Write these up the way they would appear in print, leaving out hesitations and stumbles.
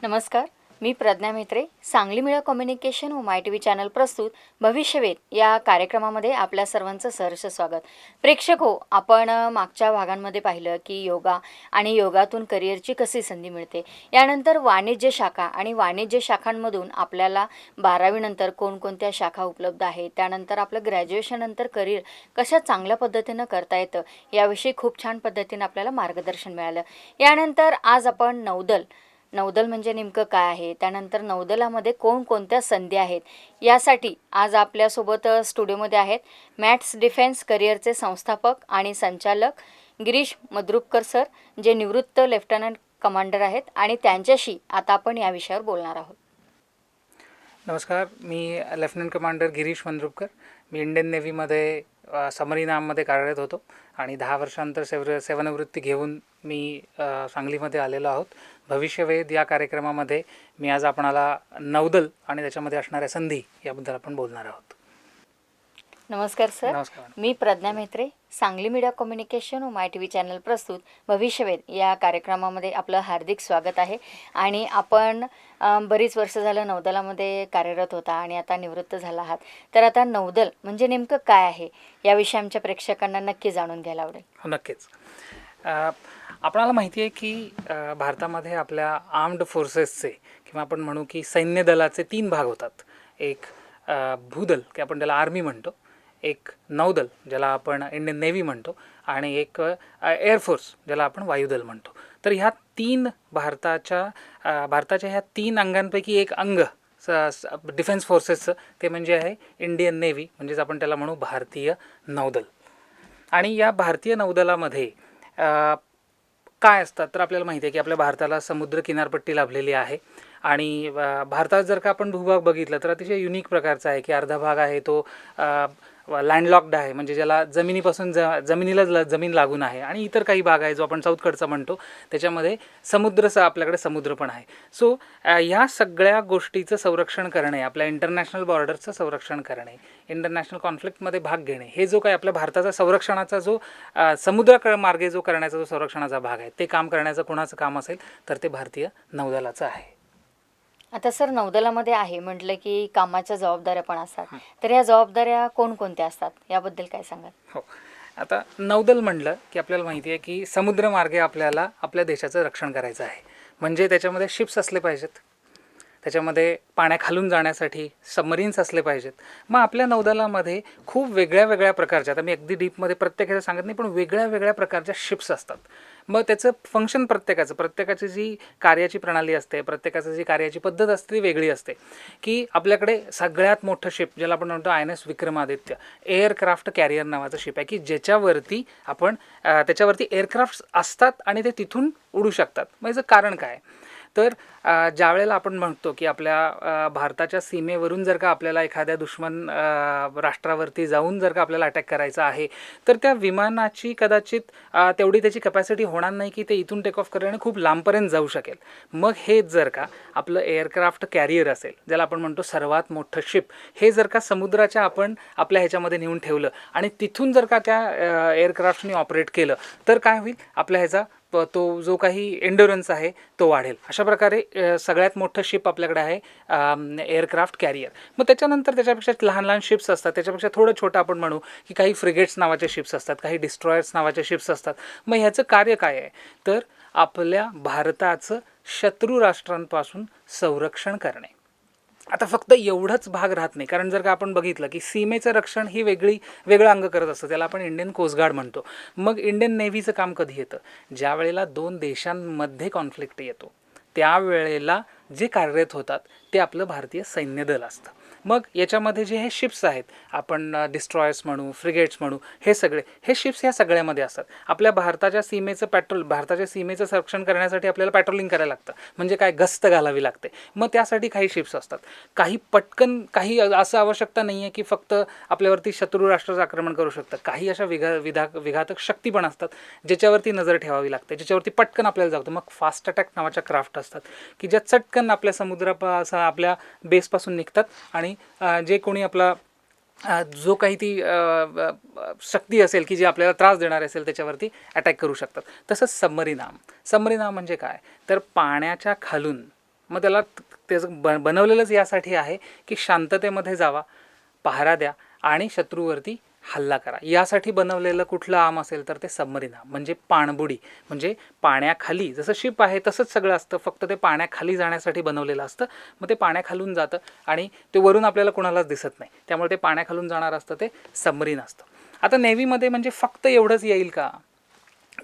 नमस्कार, मी प्रज्ञा म्हेत्रे. सांगली मिळा कम्युनिकेशन व माय टी व्ही चॅनल प्रस्तुत भविष्यवेध या कार्यक्रमामध्ये आपल्या सर्वांचं सहर्ष स्वागत. प्रेक्षक हो, आपण मागच्या भागांमध्ये पाहिलं की योगा आणि योगातून करिअरची कशी संधी मिळते. यानंतर वाणिज्य शाखा आणि वाणिज्य शाखांमधून आपल्याला 12वी नंतर कोणकोणत्या शाखा उपलब्ध आहेत, त्यानंतर आपलं ग्रॅज्युएशननंतर करिअर कशा चांगल्या पद्धतीनं करता येतं याविषयी खूप छान पद्धतीनं आपल्याला मार्गदर्शन मिळालं. यानंतर आज आपण नौदल म्हणजे नेमकं काय आहे, त्यानंतर नौदलामध्ये कोणकोणत्या संधी आहेत यासाठी आज आपल्यासोबत स्टुडिओमध्ये आहेत मॅट्स डिफेन्स करिअरचे संस्थापक आणि संचालक गिरीश मद्रुपकर सर, जे निवृत्त लेफ्टनंट कमांडर आहेत आणि त्यांच्याशी आता आपण या विषयावर बोलणार आहोत. नमस्कार, मी लेफ्टनंट कमांडर गिरीश मंद्रुपकर. मी इंडियन नेव्हीमध्ये सबमरीनामध्ये कार्यरत होतो आणि 10 वर्षांतर सेवानिवृत्ती घेऊन मी सांगलीमध्ये आलेलो आहोत. भविष्यवेध या कार्यक्रमामध्ये मी आज आपणाला नौदल आणि त्याच्यामध्ये असणाऱ्या संधी याबद्दल आपण बोलणार आहोत. नमस्कार सर. नमस्कार. मी प्रज्ञा म्हेत्रे. सांगली मीडिया कम्युनिकेशन व माय टी व्ही चॅनल प्रस्तुत भविष्यवेध या कार्यक्रमामध्ये आपलं हार्दिक स्वागत आहे. आणि आपण बरीच वर्ष झालं नौदलामध्ये कार्यरत होता आणि आता निवृत्त झाला आहात. तर आता नौदल म्हणजे नेमकं काय आहे याविषयी आमच्या प्रेक्षकांना नक्की जाणून घ्यायला आवडेल. नक्कीच. आपणाला माहिती आहे की भारतामध्ये आपल्या आर्म्ड फोर्सेसचे किंवा आपण म्हणू की सैन्य दलाचे 3 भाग होतात. एक भूदल की आपण त्याला आर्मी म्हणतो, एक नौदल ज्याला आपण इंडियन नेव्ही म्हणतो आणि एक एअरफोर्स ज्याला आपण वायुदल म्हणतो. तर ह्या 3 भारताच्या ह्या 3 अंगांपैकी एक अंग डिफेन्स फोर्सेसचं ते म्हणजे आहे इंडियन नेव्ही, म्हणजेच आपण त्याला म्हणू भारतीय नौदल. आणि या भारतीय नौदलामध्ये काय असतात तर आपल्याला माहिती आहे की आपल्या भारताला समुद्र किनारपट्टी लाभलेली आहे आणि भारतात जर का आपण भूभाग बघितला तर अतिशय युनिक प्रकारचा आहे की अर्धा भाग आहे तो लँडलॉक्ड आहे, म्हणजे ज्याला जमिनीपासून जमिनीला जमीन लागून आहे, आणि इतर काही भाग आहे जो आपण साऊथकडचा म्हणतो त्याच्यामध्ये आपल्याकडे समुद्र पण आहे. सो या सगळ्या गोष्टीचं संरक्षण करणे, आपल्या इंटरनॅशनल बॉर्डरचं संरक्षण करणे, इंटरनॅशनल कॉन्फ्लिक्टमध्ये भाग घेणे, हे जो काही आपल्या भारताचा संरक्षणाचा जो समुद्रमार्गे जो करण्याचा जो संरक्षणाचा भाग आहे ते काम करण्याचं कोणाचं काम असेल तर ते भारतीय नौदलाचं आहे. आता सर, नौदलामध्ये आहे म्हटलं की कामाच्या जबाबदाऱ्या पण असतात, तर या जबाबदाऱ्या कोणकोणत्या असतात याबद्दल काय सांगाल? हो, आता नौदल म्हणलं की आपल्याला माहिती आहे की समुद्रमार्गे आपल्याला आपल्या देशाचं रक्षण करायचं आहे, म्हणजे त्याच्यामध्ये शिप्स असले पाहिजेत, त्याच्यामध्ये पाण्याखालून जाण्यासाठी सबमरीन्स असले पाहिजेत. मग आपल्या नौदलामध्ये खूप वेगळ्या प्रकारच्या, आता मी अगदी डीपमध्ये प्रत्येकाचं सांगत नाही, पण वेगळ्या प्रकारच्या शिप्स असतात. मग त्याचं फंक्शन प्रत्येकाची जी कार्याची प्रणाली असते, प्रत्येकाची जी कार्याची पद्धत असते ती वेगळी असते. की आपल्याकडे सगळ्यात मोठं शिप ज्याला आपण म्हणतो INS विक्रमादित्य एअरक्राफ्ट कॅरियर नावाचं शिप आहे की ज्याच्यावरती त्याच्यावरती एअरक्राफ्ट असतात आणि ते तिथून उडू शकतात. मग याचं कारण काय तर ज्या वेळेला आपण म्हणतो की आपल्या भारताच्या सीमेवरून जर का आपल्याला एखाद्या दुश्मन राष्ट्रावरती जाऊन जर का आपल्याला अटॅक करायचा आहे तर त्या विमानाची कदाचित तेवढी त्याची कॅपॅसिटी होणार नाही की ते इथून टेक ऑफ करणे खूप लांबपर्यंत जाऊ शकेल. मग हे जर का आपलं एअरक्राफ्ट कॅरियर असेल, ज्याला आपण म्हणतो सर्वात मोठं शिप, हे जर का समुद्राच्या आपण आपल्या ह्याच्यामध्ये नेऊन ठेवलं आणि तिथून जर का त्या एअरक्राफ्टने ऑपरेट केलं तर काय होईल, आपल्या ह्याचा तो जो काही एंड्युरन्स आहे तो वाढेल. अशा प्रकारे सगळ्यात मोठं शिप आपल्याकडे आहे एअरक्राफ्ट कॅरियर. मग त्याच्यानंतर त्याच्यापेक्षा लहान शिप्स असतात, त्याच्यापेक्षा थोडं छोटं आपण म्हणू की काही फ्रिगेट्स नावाचे शिप्स असतात, काही डिस्ट्रॉयर्स नावाचे शिप्स असतात. मग ह्याचं कार्य काय आहे तर आपल्या भारताचं शत्रू राष्ट्रांपासून संरक्षण करणे. आता फक्त एवढंच भाग राहत नाही, कारण जर का आपण बघितलं की सीमेचं रक्षण ही वेगळं अंग करत असतं, त्याला आपण इंडियन कोस्टगार्ड म्हणतो. मग इंडियन नेव्हीचं काम कधी येतं, ज्या वेळेला 2 देशांमध्ये कॉन्फ्लिक्ट येतो त्यावेळेला जे कार्यरत होतात ते आपलं भारतीय सैन्य दल असतं. मग याच्यामध्ये जे हे शिप्स आहेत, आपण डिस्ट्रॉयर्स म्हणू, फ्रिगेट्स म्हणू, हे शिप्स ह्या सगळ्यामध्ये असतात. आपल्या भारताच्या सीमेचं संरक्षण करण्यासाठी आपल्याला पॅट्रोलिंग करायला लागतं, म्हणजे काय, गस्त घालावी लागते. मग त्यासाठी काही शिप्स असतात. काही असं आवश्यकता नाही आहे की फक्त आपल्यावरती शत्रू राष्ट्राचं आक्रमण करू शकतं. काही अशा विघातक शक्ती पण असतात ज्याच्यावरती नजर ठेवावी लागते, ज्याच्यावरती पटकन आपल्याला जातं. मग फास्ट अटॅक नावाच्या क्राफ्ट असतात की ज्या चटकन आपल्या आपल्या बेसपासून निघतात आणि जे कोणी आपला जो काही ती शक्ती असेल की जी आपल्याला त्रास देणार असेल त्याच्यावरती अटॅक करू शकतात. तसंच सबमरीन आर्म म्हणजे काय तर पाण्याच्या खालून मग त्याला त्याचं बनवलेलंच यासाठी आहे की शांततेमध्ये जावा, पहारा द्या आणि शत्रूवरती हल्ला करा. यासाठी बनवलेलं कुठलं आर्म असेल तर ते सबमरीन आर्म, म्हणजे पाणबुडी. म्हणजे पाण्याखाली जसं शिप आहे तसंच सगळं असतं, फक्त ते पाण्याखाली जाण्यासाठी बनवलेलं असतं. मग ते पाण्याखालून जातं आणि ते वरून आपल्याला कोणालाच दिसत नाही, त्यामुळे ते पाण्याखालून जाणार असतं, ते सबमरीन असतं. आता नेव्हीमध्ये म्हणजे फक्त एवढंच येईल का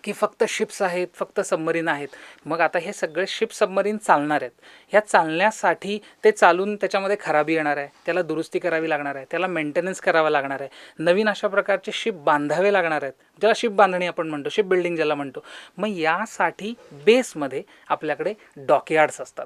की फक्त शिप्स आहेत, फक्त सबमरीन आहेत? मग आता हे सगळे शिप सबमरीन चालणार आहेत. ह्या चालण्यासाठी ते चालून त्याच्यामध्ये खराबी येणार आहे, त्याला दुरुस्ती करावी लागणार आहे, त्याला मेंटेनन्स करावा लागणार आहे, नवीन अशा प्रकारचे शिप बांधावे लागणार आहेत, ज्याला शिप बांधणी आपण म्हणतो, शिप बिल्डिंग ज्याला म्हणतो. मग यासाठी बेसमध्ये आपल्याकडे डॉकयार्ड्स असतात.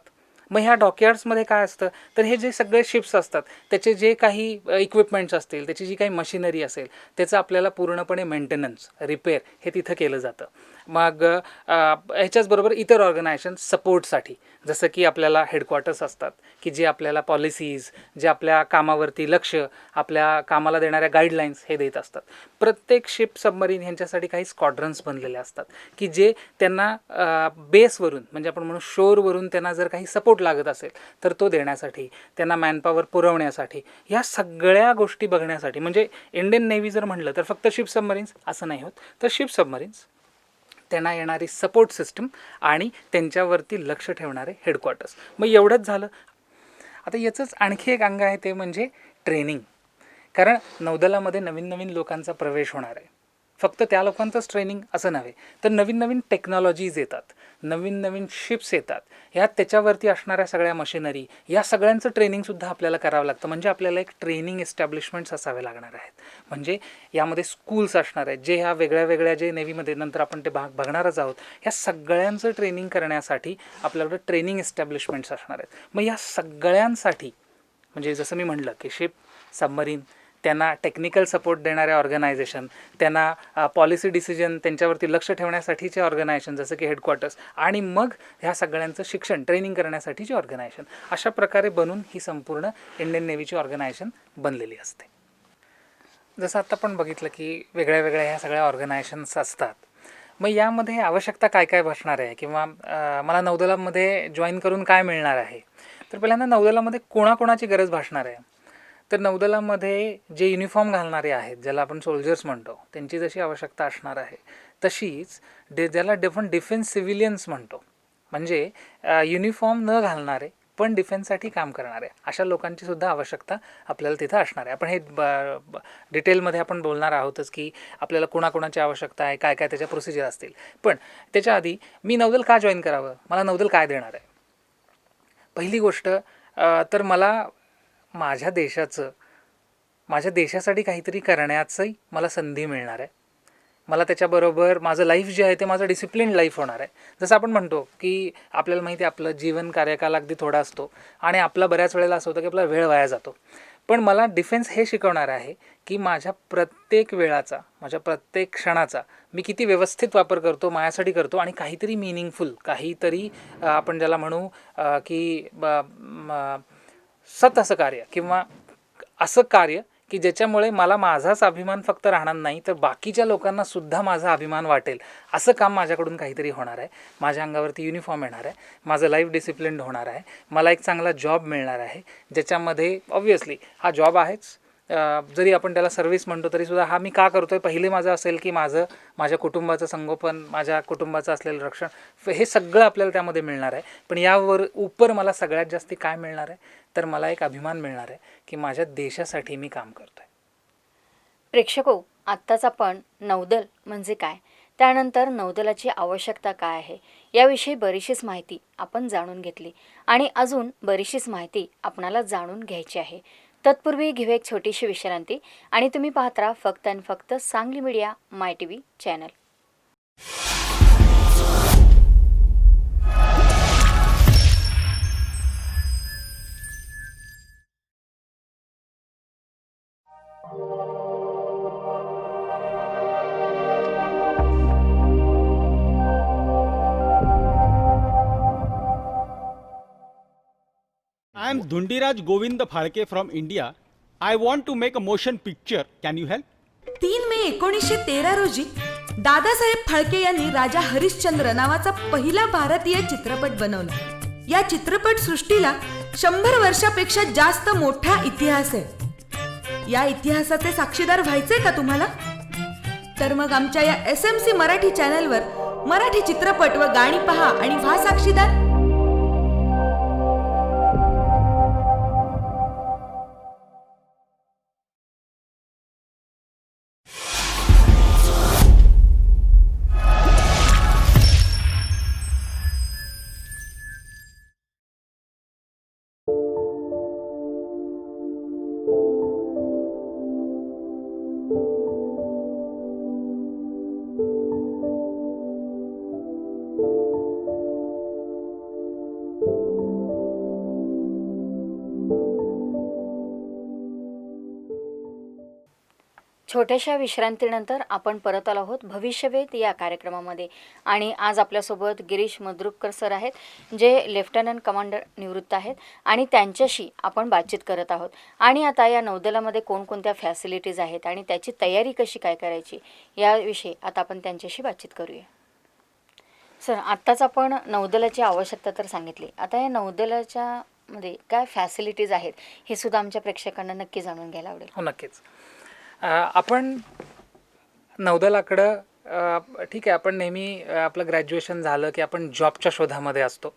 मग ह्या डॉकयार्ड्समध्ये काय असतं तर हे जे सगळे शिप्स असतात त्याचे जे काही इक्विपमेंट्स असतील, त्याची जी काही मशिनरी असेल, त्याचं आपल्याला पूर्णपणे मेंटेनन्स, रिपेअर हे तिथं केलं जातं. मग ह्याच्याचबरोबर इतर ऑर्गनायझेशन सपोर्टसाठी, जसं की आपल्याला हेडक्वार्टर्स असतात की जे आपल्याला पॉलिसीज, जे आपल्या कामावरती लक्ष, आपल्या कामाला देणाऱ्या गाईडलाईन्स हे देत असतात. प्रत्येक शिप सबमरीन ह्यांच्यासाठी काही स्क्वॉड्रन्स बनलेले असतात की जे त्यांना बेसवरून, म्हणजे आपण म्हणू शोरवरून त्यांना जर काही सपोर्ट लागत असेल तर तो देण्यासाठी, त्यांना मॅनपॉवर पुरवण्यासाठी, ह्या सगळ्या गोष्टी बघण्यासाठी. म्हणजे इंडियन नेव्ही जर म्हणलं तर फक्त शिप सबमरीन्स असं नाही होत, तर शिप सबमरीन्स, त्यांना येणारी सपोर्ट सिस्टम आणि त्यांच्यावरती लक्ष ठेवणारे हेडक्वार्टर्स. मग एवढंच झालं. आता याचंच आणखी एक अंग आहे ते म्हणजे ट्रेनिंग. कारण नौदलामध्ये नवीन नवीन लोकांचा प्रवेश होणार आहे. फक्त त्या लोकांचंच ट्रेनिंग असं नव्हे, तर नवीन नवीन टेक्नॉलॉजीज येतात, नवीन नवीन शिप्स येतात, ह्यात त्याच्यावरती असणाऱ्या सगळ्या मशिनरी, या सगळ्यांचं ट्रेनिंगसुद्धा आपल्याला करावं लागतं. म्हणजे आपल्याला एक ट्रेनिंग एस्टॅब्लिशमेंट्स असावे लागणार आहेत. म्हणजे यामध्ये स्कूल्स असणार आहेत, जे ह्या वेगळ्या वेगळ्या जे नेव्हीमध्ये नंतर आपण ते बघणारच आहोत, ह्या सगळ्यांचं ट्रेनिंग करण्यासाठी आपल्याकडे ट्रेनिंग एस्टॅब्लिशमेंट्स असणार आहेत. मग या सगळ्यांसाठी, म्हणजे जसं मी म्हटलं की शिप, सबमरीन, त्यांना टेक्निकल सपोर्ट देणारे ऑर्गनायझेशन, त्यांना पॉलिसी डिसिजन, त्यांच्यावरती लक्ष ठेवण्यासाठीचे ऑर्गनायझेशन जसं की हेडक्वार्टर्स, आणि मग ह्या सगळ्यांचं शिक्षण, ट्रेनिंग करण्यासाठीचे ऑर्गनायझेशन, अशा प्रकारे बनून ही संपूर्ण इंडियन नेव्हीची ऑर्गनायझेशन बनलेली असते. जसं आत्ता आपण बघितलं की वेगळ्या वेगळ्या ह्या सगळ्या ऑर्गनायझेशन्स असतात. मग यामध्ये आवश्यकता काय काय भासणार आहे, किंवा मला नौदलामध्ये जॉईन करून काय मिळणार आहे? तर पहिल्यांदा नौदलामध्ये कोणाकोणाची गरज भासणार आहे? तर नौदलामध्ये जे युनिफॉर्म घालणारे आहेत, ज्याला आपण सोल्जर्स म्हणतो, त्यांची जशी आवश्यकता असणार आहे तशीच ज्याला डिफेन्स सिव्हिलियन्स म्हणतो, म्हणजे युनिफॉर्म न घालणारे पण डिफेन्ससाठी काम करणारे, अशा लोकांची सुद्धा आवश्यकता आपल्याला तिथं असणार आहे. आपण हे डिटेलमध्ये आपण बोलणार आहोतच की आपल्याला कोणाकोणाची आवश्यकता आहे, काय काय त्याच्या प्रोसिजर असतील. पण त्याच्या आधी मी नौदल का जॉईन करावं, मला नौदल काय देणार आहे? पहिली गोष्ट तर मला माझ्या देशासाठी काहीतरी करण्याचंही मला संधी मिळणार आहे. मला त्याच्याबरोबर माझं लाईफ जे आहे ते माझं डिसिप्लिन लाईफ होणार आहे. जसं आपण म्हणतो की आपल्याला माहिती आहे आपलं जीवन कार्यकाल अगदी थोडा असतो आणि आपला बऱ्याच वेळेला असं होतं की आपला वेळ वाया जातो. पण मला डिफेन्स हे शिकवणार आहे की माझ्या प्रत्येक वेळाचा, माझ्या प्रत्येक क्षणाचा मी किती व्यवस्थित वापर करतो, माझ्यासाठी करतो, आणि काहीतरी मिनिंगफुल, काहीतरी आपण ज्याला म्हणू की असं कार्य किंवा असं कार्य की ज्याच्यामुळे मला माझाच अभिमान फक्त राहणार नाही, तर बाकीच्या लोकांना सुद्धा माझा अभिमान वाटेल, असं काम माझ्याकडून काहीतरी होणार आहे. माझ्या अंगावरती युनिफॉर्म येणार आहे, माझं लाईफ डिसिप्लिन होणार आहे, मला एक चांगला जॉब मिळणार आहे, ज्याच्यामध्ये ऑब्व्हियसली हा जॉब आहेच, जरी आपण त्याला सर्व्हिस म्हणतो तरीसुद्धा हा मी का करतो आहे, पहिले माझं असेल की माझ्या कुटुंबाचं संगोपन, माझ्या कुटुंबाचं असलेलं रक्षण, हे सगळं आपल्याला त्यामध्ये मिळणार आहे. पण यावर उपर मला सगळ्यात जास्ती काय मिळणार आहे, तर मला एक अभिमान मिळणार आहे की माझ्या देशासाठी मी काम करतो आहे. प्रेक्षको, आत्ताच आपण नौदल म्हणजे काय, त्यानंतर नौदलाची आवश्यकता काय आहे याविषयी बरीचशीच माहिती आपण जाणून घेतली आणि अजून बरीचशीच माहिती आपणाला जाणून घ्यायची आहे. तत्पूर्वी घेऊ एक छोटीशी विश्रांती आणि तुम्ही पाहत राहा फक्त आणि फक्त Sangli media my TV channel. I am Dhundiraj Govind Phalke from India. I want to make a motion picture. Can you help? 3 मे 1913 रोजी दादासाहेब फाळके यांनी राजा हरिश्चंद्र नावाचा पहिला भारतीय चित्रपट बनवला. या चित्रपट सृष्टीला 100 वर्षापेक्षा जास्त मोठा इतिहास आहे. या इतिहासाचे साक्षीदार व्हायचे का तुम्हाला? तर मग आमच्या या SMC मराठी चॅनलवर मराठी चित्रपट व गाणी पहा आणि व्हा साक्षीदार. छोट्याशा विश्रांतीनंतर आपण परत आलो आहोत भविष्यवेध या कार्यक्रमामध्ये. आणि आज आपल्यासोबत गिरीश मद्रुककर सर आहेत, जे लेफ्टनंट कमांडर निवृत्त आहेत, आणि त्यांच्याशी आपण बातचीत करत आहोत. आणि आता या नौदलामध्ये कोणकोणत्या फॅसिलिटीज आहेत आणि त्याची तयारी कशी काय करायची याविषयी आता आपण त्यांच्याशी बातचीत करूया. सर, आत्ताच आपण नौदलाची आवश्यकता तर सांगितली. आता या नौदलाच्या मध्ये काय फॅसिलिटीज आहेत हे सुद्धा आमच्या प्रेक्षकांना नक्की जाणून घ्यायला आवडेल. हो, नक्कीच. आपण नौदलाकडं ठीक आहे, आपण नेहमी आपलं ग्रॅज्युएशन झालं की आपण जॉबच्या शोधामध्ये असतो.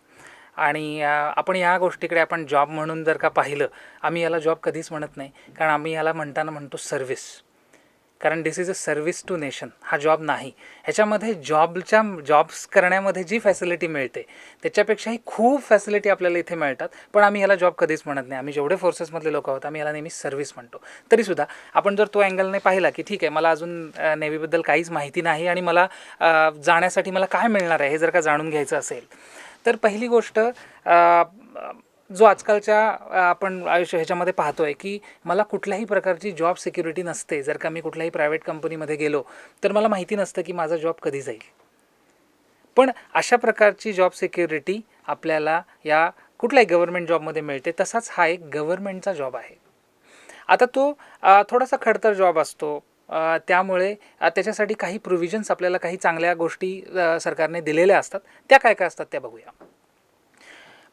आणि आपण या गोष्टीकडे आपण जॉब म्हणून जर का पाहिलं, आम्ही याला जॉब कधीच म्हणत नाही, कारण आम्ही याला म्हणतो सर्व्हिस. कारण this is a service to nation. हा जॉब नाही. ह्याच्यामध्ये जॉब्स करण्यामध्ये जी फॅसिलिटी मिळते त्याच्यापेक्षाही खूप फॅसिलिटी आपल्याला इथे मिळतात. पण आम्ही याला जॉब कधीच म्हणत नाही. आम्ही जेवढे फोर्सेसमधले लोक आहोत आम्ही याला नेहमी सर्व्हिस म्हणतो. तरीसुद्धा आपण जर तो अँगलने पाहिला की ठीक आहे, मला अजून नेव्हीबद्दल काहीच माहिती नाही आणि मला जाण्यासाठी मला काय मिळणार आहे हे जर का जाणून घ्यायचं असेल, तर पहिली गोष्ट जो आजकालच्या आपण आयुष्य ह्याच्यामध्ये पाहतो आहे की मला कुठल्याही प्रकारची जॉब सिक्युरिटी नसते. जर का मी कुठल्याही प्रायव्हेट कंपनीमध्ये गेलो तर मला माहिती नसतं की माझा जॉब कधी जाईल. पण अशा प्रकारची जॉब सिक्युरिटी आपल्याला या कुठल्याही गव्हर्नमेंट जॉबमध्ये मिळते. तसाच हा एक गव्हर्नमेंटचा जॉब आहे. आता तो थोडासा खडतर जॉब असतो. त्यामुळे त्याच्यासाठी काही प्रोव्हिजन्स आपल्याला काही चांगल्या गोष्टी सरकारने दिलेल्या असतात. त्या काय काय असतात त्या बघूया.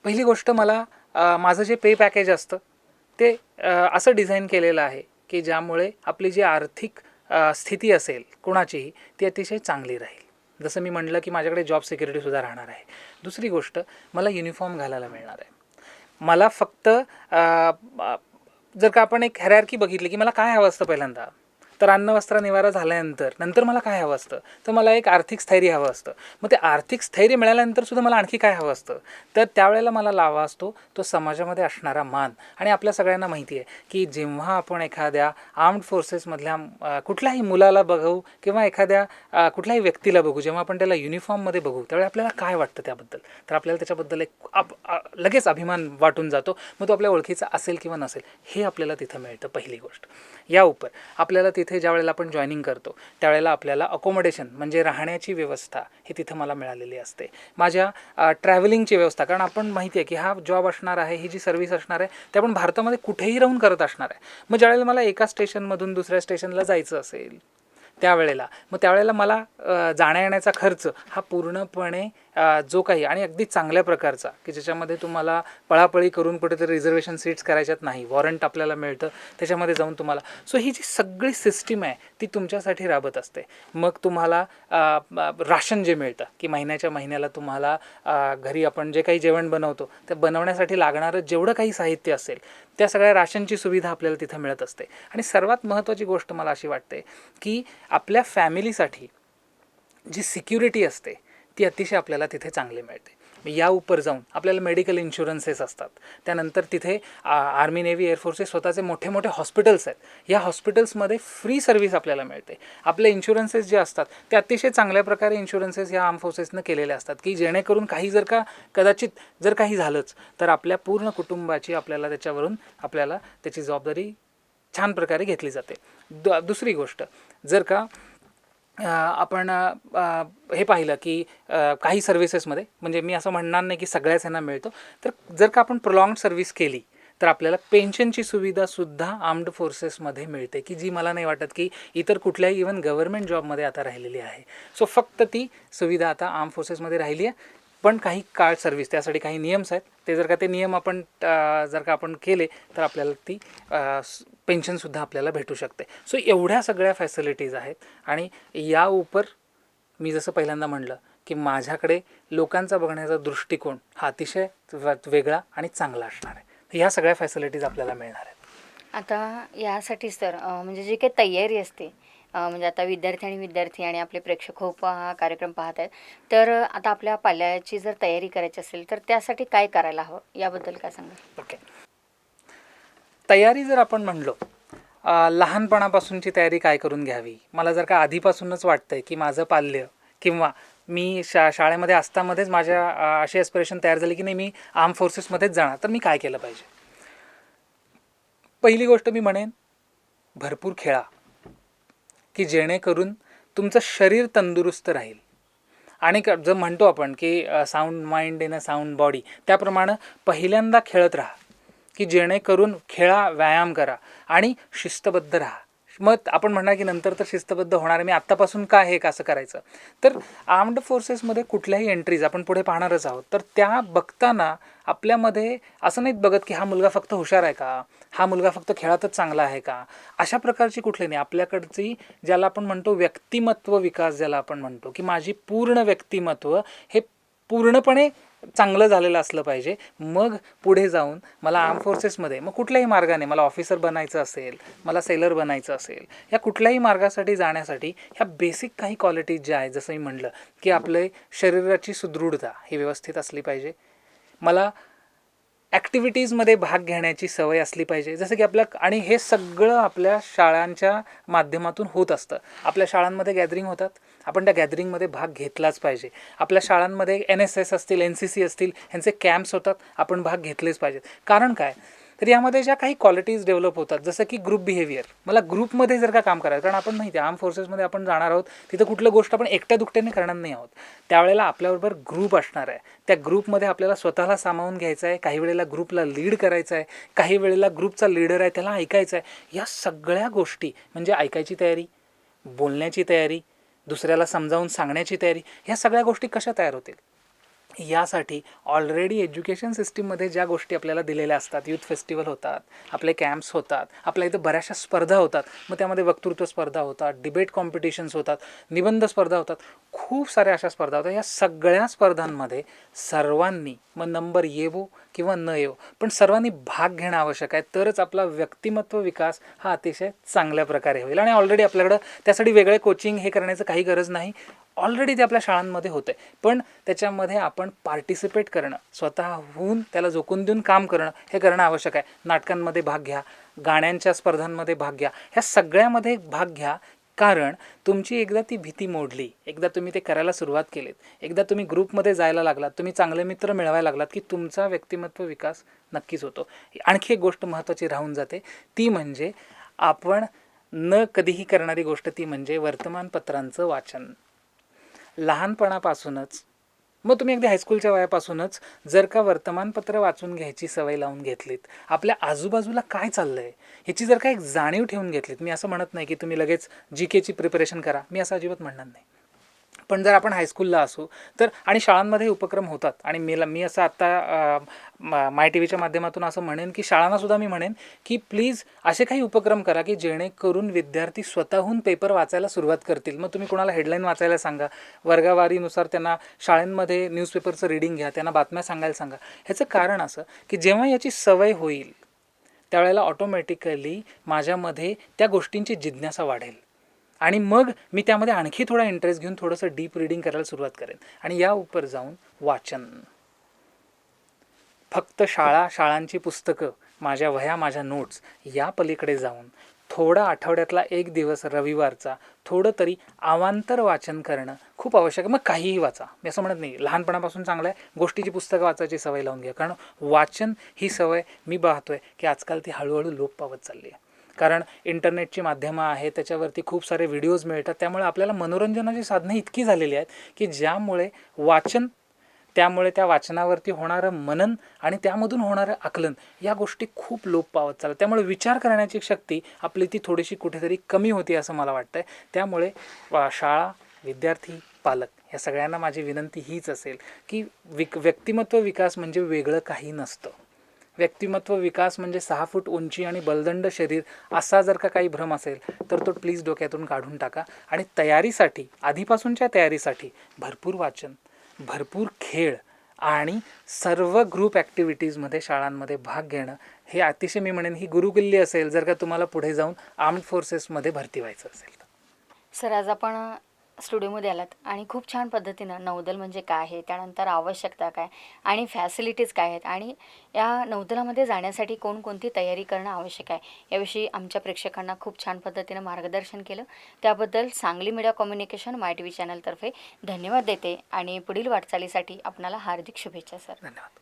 पहिली गोष्ट, मला माझं जे पे पॅकेज असतं ते असं डिझाईन केलेलं आहे की ज्यामुळे आपली जी आर्थिक स्थिती असेल कोणाचीही ती अतिशय चांगली राहील. जसं मी म्हटलं की माझ्याकडे जॉब सिक्युरिटीसुद्धा राहणार आहे. दुसरी गोष्ट, मला युनिफॉर्म घालायला मिळणार आहे. मला फक्त जर का आपण एक हायरार्की बघितली की मला काय हवं असतं पहिल्यांदा, तर अन्न वस्त्र निवारा झाल्यानंतर मला काय हवं असतं, तर मला एक आर्थिक स्थैर्य हवं असतं. मग ते आर्थिक स्थैर्य मिळाल्यानंतर सुद्धा मला आणखी काय हवं असतं, तर त्यावेळेला मला लावा असतो तो समाजामध्ये असणारा मान. आणि आपल्या सगळ्यांना माहिती आहे की जेव्हा आपण एखाद्या आर्म्ड फोर्सेसमधल्या कुठल्याही मुलाला बघू किंवा एखाद्या कुठल्याही व्यक्तीला बघू, जेव्हा आपण त्याला युनिफॉर्ममध्ये बघू त्यावेळी आपल्याला काय वाटतं त्याबद्दल, तर आपल्याला त्याच्याबद्दल एक लगेच अभिमान वाटून जातो. मग तो आपल्या ओळखीचा असेल किंवा नसेल हे आपल्याला तिथं मिळतं. पहिली गोष्ट. या उपर आपल्याला तिथे ज्या वेळेला आपण जॉईनिंग करतो त्यावेळेला आपल्याला अकोमोडेशन म्हणजे राहण्याची व्यवस्था ही तिथं मला मिळालेली असते. माझ्या ट्रॅव्हलिंगची व्यवस्था, कारण आपण माहिती आहे की हा जॉब असणार आहे, ही जी सर्व्हिस असणार आहे ते आपण भारतामध्ये कुठेही राहून करत असणार आहे. मग ज्यावेळेला मला एका स्टेशनमधून दुसऱ्या स्टेशनला जायचं असेल त्यावेळेला मला जाण्या येण्याचा खर्च हा पूर्णपणे जो काही आणि अगदी चांगल्या प्रकारचा की ज्याच्यामध्ये तुम्हाला पळापळी करून कुठेतरी रिझर्वेशन सीट्स करायच्यात नाही, वॉरंट आपल्याला मिळतं त्याच्यामध्ये जाऊन तुम्हाला. सो ही जी सगळी सिस्टीम आहे ती तुमच्यासाठी राबत असते. मग तुम्हाला राशन जे मिळतं की महिन्याला तुम्हाला घरी आपण जे काही जेवण बनवतो ते बनवण्यासाठी लागणारं जेवढं काही साहित्य असेल त्या सगळ्या राशनची सुविधा आपल्याला तिथं मिळत असते. आणि सर्वात महत्त्वाची गोष्ट मला अशी वाटते की आपल्या फॅमिलीसाठी जी सिक्युरिटी असते ती अतिशय आपल्याला तिथे चांगली मिळते. या उपर जाऊन आपल्याला मेडिकल इन्शुरन्सेस असतात. त्यानंतर तिथे आर्मी, नेव्ही, एअरफोर्सचे स्वतःचे मोठे मोठे हॉस्पिटल्स आहेत. या हॉस्पिटल्समध्ये फ्री सर्व्हिस आपल्याला मिळते. आपले इन्शुरन्सेस जे असतात ते अतिशय चांगल्या प्रकारे इन्शुरन्सेस या आर्म फोर्सेसनं केलेले असतात की जेणेकरून काही कदाचित जर काही झालंच तर आपल्या पूर्ण कुटुंबाची आपल्याला त्याची जबाबदारी छान प्रकारे घेतली जाते. दुसरी गोष्ट, जर का आपण हे पाहिलं की काही सर्व्हिसेसमध्ये, म्हणजे मी असं म्हणणार नाही की सगळ्याच ह्यांना मिळतो, तर जर का आपण प्रोलॉंग्ड सर्व्हिस केली तर आपल्याला पेन्शनची सुविधासुद्धा आर्म्ड फोर्सेसमध्ये मिळते की जी मला नाही वाटत की इतर कुठल्याही इव्हन गव्हर्नमेंट जॉबमध्ये आता राहिलेली आहे. सो फक्त ती सुविधा आता आर्म फोर्सेसमध्ये राहिली आहे. पण काही काळ सर्व्हिस, त्यासाठी काही नियम्स आहेत. ते जर का ते नियम आपण केले तर आपल्याला ती पेन्शनसुद्धा आपल्याला भेटू शकते. सो एवढ्या सगळ्या फॅसिलिटीज आहेत. आणि या उपर मी जसं पहिल्यांदा म्हणलं की माझ्याकडे लोकांचा बघण्याचा दृष्टिकोन हा अतिशय वेगळा आणि चांगला असणार आहे. तर ह्या सगळ्या फॅसिलिटीज आपल्याला मिळणार आहेत. आता यासाठीच तर म्हणजे जी काही तयारी असते, म्हणजे आता विद्यार्थी आणि आपले प्रेक्षक खूप हा कार्यक्रम पाहत आहेत, तर आता आपल्या पाल्याची जर तयारी करायची असेल तर त्यासाठी काय करायला हवं, याबद्दल काय सांगाल? ओके, तयारी जर आपण म्हणलो, लहानपणापासूनची तयारी काय करून घ्यावी. मला जर का आधीपासूनच वाटतंय की माझं पाल्य किंवा मी शाळेमध्ये असतामध्येच माझ्या अशी ॲस्पिरेशन तयार झाली की नाही मी आर्म फोर्सेसमध्येच जाणार, तर मी काय केलं पाहिजे. पहिली गोष्ट मी म्हणेन, भरपूर खेळा, की जेणेकरून तुमचं शरीर तंदुरुस्त राहील. आणि जर म्हणतो आपण की sound mind in a sound body, त्याप्रमाणे पहिल्यांदा खेळत राहा, की जेणेकरून खेळा, व्यायाम करा आणि शिस्तबद्ध राहा. मग आपण म्हणणार की नंतर तर शिस्तबद्ध होणार आहे, मी आत्तापासून का हे कसं करायचं. तर आर्म्ड फोर्सेसमध्ये कुठल्याही एंट्रीज आपण पुढे पाहणारच आहोत, तर त्या बघताना आपल्यामध्ये असं नाहीत बघत की हा मुलगा फक्त हुशार आहे का, हा मुलगा फक्त खेळातच चांगला आहे का, अशा प्रकारची कुठली नाही. आपल्याकडची ज्याला आपण म्हणतो व्यक्तिमत्व विकास, ज्याला आपण म्हणतो की माझी पूर्ण व्यक्तिमत्व हे पूर्णपणे चांगलं झालेलं असलं पाहिजे. मग पुढे जाऊन मला आर्म फोर्सेसमध्ये मग कुठल्याही मार्गाने मला ऑफिसर बनायचं असेल, मला सेलर बनायचं असेल, या कुठल्याही मार्गासाठी जाण्यासाठी ह्या बेसिक काही क्वालिटीज ज्या आहेत, जसं मी म्हणलं की आपले शरीराची सुदृढता ही व्यवस्थित असली पाहिजे. मला ॲक्टिव्हिटीजमध्ये भाग घेण्याची सवय असली पाहिजे. जसं की आणि हे सगळं आपल्या शाळांच्या माध्यमातून होत असतं. आपल्या शाळांमध्ये गॅदरिंग होतात, आपण त्या गॅदरिंगमध्ये भाग घेतलाच पाहिजे. आपल्या शाळांमध्ये NSS असतील, NCC असतील, ह्यांचे कॅम्प्स होतात, आपण भाग घेतलेच पाहिजेत. कारण काय, तर यामध्ये ज्या काही क्वालिटीज डेव्हलप होतात, जसं की ग्रुप बिहेवियर, मला ग्रुपमध्ये जर का काम करायचं, कारण आपण माहिती आहे आर्म फोर्सेसमध्ये आपण जाणार आहोत, तिथं कुठलं गोष्ट आपण एकट्या दुकट्याने करणार नाही आहोत. त्यावेळेला आपल्याबरोबर ग्रुप असणार आहे. त्या ग्रुपमध्ये आपल्याला स्वतःला सामावून घ्यायचं आहे. काही वेळेला ग्रुपला लीड करायचं आहे, काही वेळेला ग्रुपचा लीडर आहे त्याला ऐकायचं आहे. या सगळ्या गोष्टी म्हणजे ऐकायची तयारी, बोलण्याची तयारी, दुसऱ्याला समजावून सांगण्याची तयारी, ह्या सगळ्या गोष्टी कशा तयार होतील. यासाठी ऑलरेडी एज्युकेशन सिस्टीममध्ये ज्या गोष्टी आपल्याला दिलेल्या असतात, यूथ फेस्टिवल होतात, आपले कॅम्प्स होतात, आपल्या इथं बऱ्याचशा स्पर्धा होतात. मग त्यामध्ये वक्तृत्व स्पर्धा होतात, डिबेट कॉम्पिटिशन्स होतात, निबंध स्पर्धा होतात, खूप साऱ्या अशा स्पर्धा होतात. या सगळ्या स्पर्धांमध्ये सर्वांनी, मग नंबर येवो किंवा न येवो, पण सर्वांनी भाग घेणं आवश्यक आहे. तरच आपला व्यक्तिमत्व विकास हा अतिशय चांगल्या प्रकारे होईल. आणि ऑलरेडी आपल्याकडं त्यासाठी वेगळे कोचिंग हे करण्याचं काही गरज नाही. ऑलरेडी ते आपल्या शाळांमध्ये होतं आहे. पण त्याच्यामध्ये आपण पार्टिसिपेट करणं, स्वतःहून त्याला झोकून देऊन काम करणं, हे करणं आवश्यक आहे. नाटकांमध्ये भाग घ्या, गाण्यांच्या स्पर्धांमध्ये भाग घ्या, ह्या सगळ्यामध्ये भाग घ्या. कारण तुमची एकदा ती भीती मोडली, एकदा तुम्ही ते करायला सुरुवात केलीत, एकदा तुम्ही ग्रुपमध्ये जायला लागलात, तुम्ही चांगले मित्र मिळवायला लागलात, की तुमचा व्यक्तिमत्व विकास नक्कीच होतो. आणखी एक गोष्ट महत्त्वाची राहून जाते, ती म्हणजे आपण न कधीही करणारी गोष्ट, ती म्हणजे वर्तमानपत्रांचं वाचन. लहानपणापासूनच, मग तुम्ही अगदी हायस्कूलच्या वयापासूनच जर का वर्तमानपत्र वाचून घ्यायची सवय लावून घेतलीत, आपल्या आजूबाजूला काय चाललं आहे ह्याची जर का एक जाणीव ठेवून घेतलीत, मी असं म्हणत नाही की तुम्ही लगेच GKची प्रिपरेशन करा, मी असं अजिबात म्हणणार नाही. पण जर आपण हायस्कूलला असू तर, आणि शाळांमध्ये उपक्रम होतात, आणि मी असं आत्ता माय TVच्या माध्यमातून असं म्हणेन की शाळांनासुद्धा मी म्हणेन की प्लीज असे काही उपक्रम करा की जेणेकरून विद्यार्थी स्वतःहून पेपर वाचायला सुरुवात करतील. मग तुम्ही कोणाला हेडलाईन वाचायला सांगा, वर्गावारीनुसार त्यांना शाळांमध्ये न्यूजपेपरचं रीडिंग घ्या, त्यांना बातम्या सांगायला सांगा. ह्याचं कारण असं की जेव्हा याची सवय होईल त्यावेळेला ऑटोमॅटिकली माझ्यामध्ये त्या गोष्टींची जिज्ञासा वाढेल, आणि मग मी त्यामध्ये आणखी थोडा इंटरेस्ट घेऊन थोडंसं डीप रीडिंग करायला सुरुवात करेन. आणि या उपर जाऊन वाचन, फक्त शाळांची पुस्तकं, माझ्या वह्या, माझ्या नोट्स, या पलीकडे जाऊन थोडा आठवड्यातला एक दिवस रविवारचा थोडं तरी अवांतर वाचन करणं खूप आवश्यक आहे. मग काहीही वाचा, मी असं म्हणत नाही, लहानपणापासून चांगलं आहे, गोष्टीची पुस्तकं वाचायची सवय लावून घ्या. कारण वाचन ही सवय मी पाहतोय की आजकाल ती हळूहळू लोप पावत चालली आहे. कारण इंटरनेटची माध्यमं आहेत, त्याच्यावरती खूप सारे व्हिडिओज मिळतात, त्यामुळे आपल्याला मनोरंजनाची साधनं इतकी झालेली आहेत की ज्यामुळे वाचन, त्यामुळे त्या वाचनावरती होणारं मनन आणि त्यामधून होणारं आकलन, या गोष्टी खूप लोप पावत चालतात. त्यामुळे विचार करण्याची शक्ती आपली ती थोडीशी कुठेतरी कमी होती असं मला वाटतं आहे. त्यामुळे शाळा, विद्यार्थी, पालक या सगळ्यांना माझी विनंती हीच असेल की व्यक्तिमत्व विकास म्हणजे वेगळं काही नसतं. व्यक्तिमत्व विकास म्हणजे 6 फूट उंची आणि बलदंड शरीर असा जर का काही भ्रम असेल तर तो प्लीज डोक्यातून काढून टाका. आणि तयारीसाठी, आधीपासूनच्या तयारीसाठी भरपूर वाचन, भरपूर खेळ आणि सर्व ग्रुप ॲक्टिव्हिटीजमध्ये शाळांमध्ये भाग घेणं हे अतिशय, मी म्हणेन, ही गुरुकिल्ली असेल जर का तुम्हाला पुढे जाऊन आर्म्ड फोर्सेसमध्ये भरती व्हायचं असेल. सर, आज आपण स्टुडिओमध्ये आलात आणि खूप छान पद्धतीनं नौदल म्हणजे काय आहे, त्यानंतर आवश्यकता काय आणि फॅसिलिटीज काय आहेत आणि या नौदलामध्ये जाण्यासाठी कोणकोणती तयारी करणं आवश्यक आहे याविषयी आमच्या प्रेक्षकांना खूप छान पद्धतीनं मार्गदर्शन केलं. त्याबद्दल सांगली मीडिया कम्युनिकेशन MyTV चॅनलतर्फे धन्यवाद देते आणि पुढील वाटचालीसाठी आपणाला हार्दिक शुभेच्छा सर. धन्यवाद.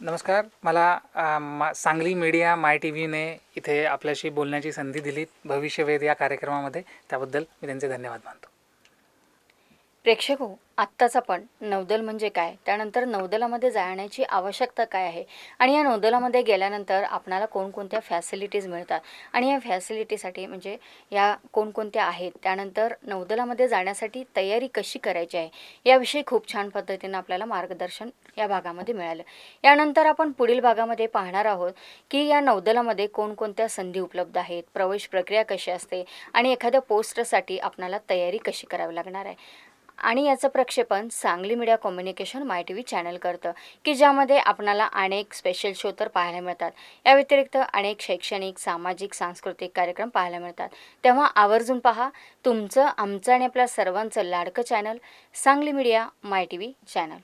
नमस्कार. मला सांगली मीडिया MyTVने इथे आपल्याशी बोलण्याची संधी दिली भविष्यवेध या कार्यक्रमामध्ये, त्याबद्दल मी त्यांचे धन्यवाद मानतो. प्रेक्षक हो, आत्ताच आपण नौदल म्हणजे काय, त्यानंतर नौदलामध्ये जाण्याची आवश्यकता काय आहे आणि या नौदलामध्ये गेल्यानंतर आपणाला कोणकोणत्या फॅसिलिटीज मिळतात आणि या फॅसिलिटीसाठी म्हणजे या कोणकोणत्या आहेत, त्यानंतर नौदलामध्ये जाण्यासाठी तयारी कशी करायची आहे याविषयी खूप छान पद्धतीनं आपल्याला मार्गदर्शन या भागामध्ये मिळालं. यानंतर आपण पुढील भागामध्ये पाहणार आहोत की या नौदलामध्ये कोणकोणत्या संधी उपलब्ध आहेत, प्रवेश प्रक्रिया कशी असते आणि एखाद्या पोस्टसाठी आपणाला तयारी कशी करावी लागणार आहे. आणि याचं प्रक्षेपण Sangli media communication MyTV channel करतं की ज्यामध्ये आपणाला अनेक स्पेशल शो तर पाहायला मिळतात. या व्यतिरिक्त अनेक शैक्षणिक, सामाजिक, सांस्कृतिक कार्यक्रम पाहायला मिळतात. तेव्हा आवर्जून पहा तुमचं, आमचं आणि आपल्या सर्वांचं लाडकं channel Sangli media MyTV channel.